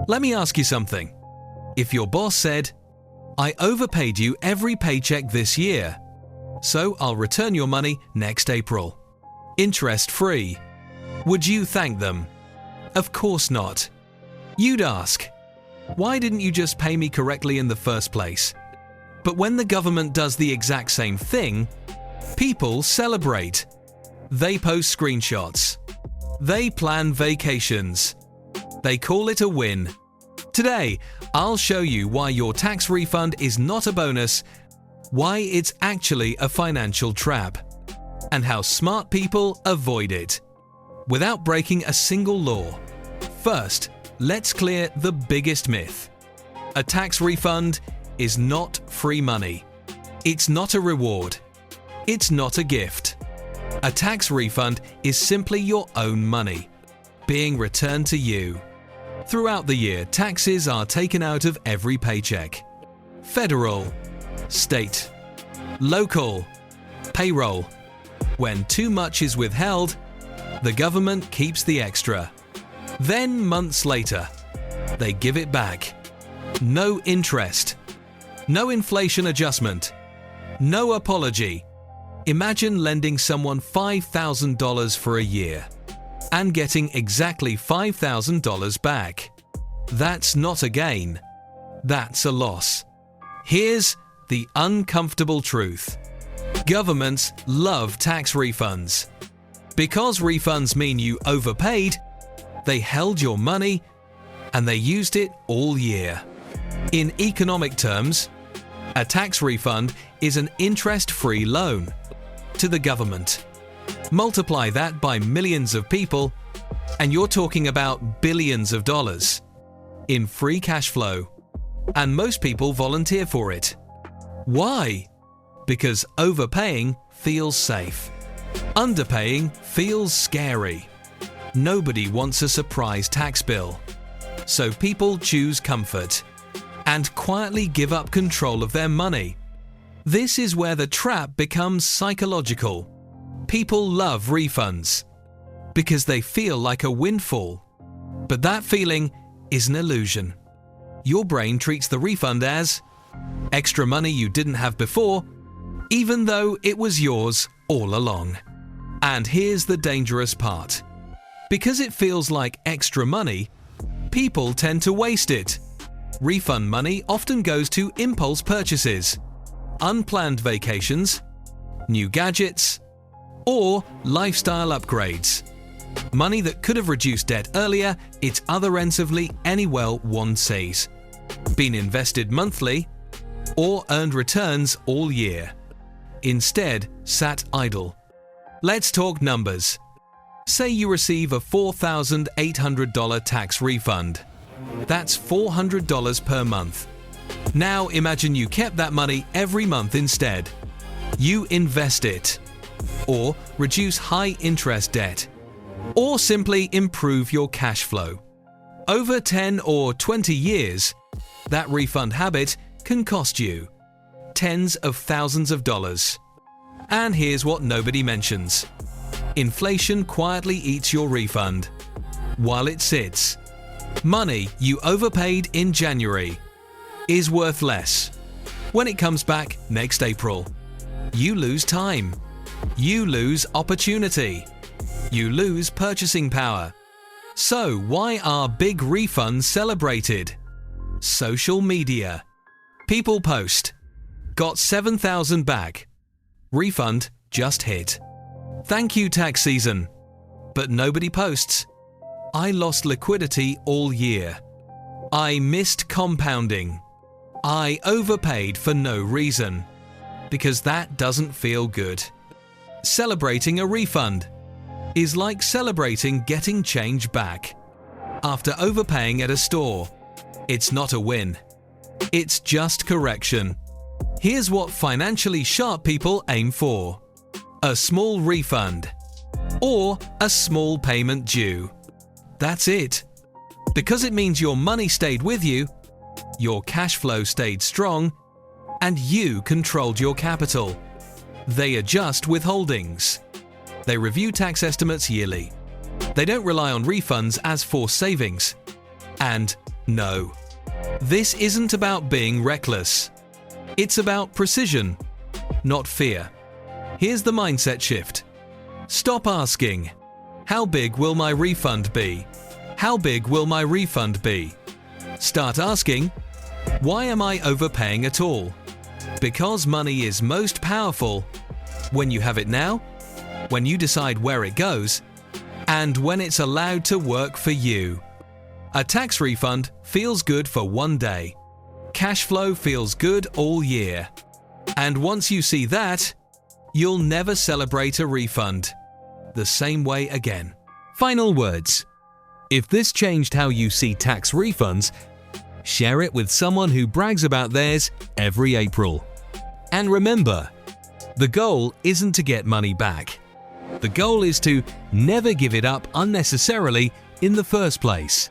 Let me ask you something. If your boss said, "I overpaid you every paycheck this year, so I'll return your money next April, interest-free," would you thank them? Of course not. You'd ask, "Why didn't you just pay me correctly in the first place?" But when the government does the exact same thing, people celebrate. They post screenshots. They plan vacations. They call it a win. Today, I'll show you why your tax refund is not a bonus, why it's actually a financial trap, and how smart people avoid it without breaking a single law. First, let's clear the biggest myth. A tax refund is not free money. It's not a reward. It's not a gift. A tax refund is simply your own money being returned to you. Throughout the year, taxes are taken out of every paycheck. Federal, state, local, payroll. When too much is withheld, the government keeps the extra. Then months later, they give it back. No interest, no inflation adjustment, no apology. Imagine lending someone $5,000 for a year and getting exactly $5,000 back. That's not a gain. That's a loss. Here's the uncomfortable truth. Governments love tax refunds. Because refunds mean you overpaid, they held your money and they used it all year. In economic terms, a tax refund is an interest-free loan to the government. Multiply that by millions of people, and you're talking about billions of dollars in free cash flow. And most people volunteer for it. Why? Because overpaying feels safe. Underpaying feels scary. Nobody wants a surprise tax bill. So people choose comfort and quietly give up control of their money. This is where the trap becomes psychological. People love refunds because they feel like a windfall. But that feeling is an illusion. Your brain treats the refund as extra money you didn't have before, even though it was yours all along. And here's the dangerous part. Because it feels like extra money, people tend to waste it. Refund money often goes to impulse purchases, unplanned vacations, new gadgets, or lifestyle upgrades. Money that could have reduced debt earlier, it's otherensively any well one sees. Been invested monthly, or earned returns all year. Instead, sat idle. Let's talk numbers. Say you receive a $4,800 tax refund. That's $400 per month. Now imagine you kept that money every month instead. You invest it, or reduce high-interest debt, or simply improve your cash flow. Over 10 or 20 years, that refund habit can cost you tens of thousands of dollars. And here's what nobody mentions. Inflation quietly eats your refund while it sits. Money you overpaid in January is worth less when it comes back next April. You lose time. You lose opportunity. You lose purchasing power. So why are big refunds celebrated? Social media. People post, got $7,000 back. Refund just hit. Thank you tax season. But nobody posts, I lost liquidity all year. I missed compounding. I overpaid for no reason. Because that doesn't feel good. Celebrating a refund is like celebrating getting change back after overpaying at a store. It's not a win. It's just correction. Here's what financially sharp people aim for. A small refund or a small payment due. That's it. Because it means your money stayed with you, your cash flow stayed strong, and you controlled your capital. They adjust withholdings. They review tax estimates yearly. They don't rely on refunds as forced savings. And No. This isn't about being reckless. It's about precision, not fear. Here's the mindset shift. Stop asking, "How big will my refund be? How big will my refund be?" Start asking, "Why am I overpaying at all?" Because money is most powerful when you have it now, when you decide where it goes, and when it's allowed to work for you. A tax refund feels good for one day. Cash flow feels good all year. And once you see that, you'll never celebrate a refund the same way again. Final words. If this changed how you see tax refunds, share it with someone who brags about theirs every April. And remember, the goal isn't to get money back. The goal is to never give it up unnecessarily in the first place.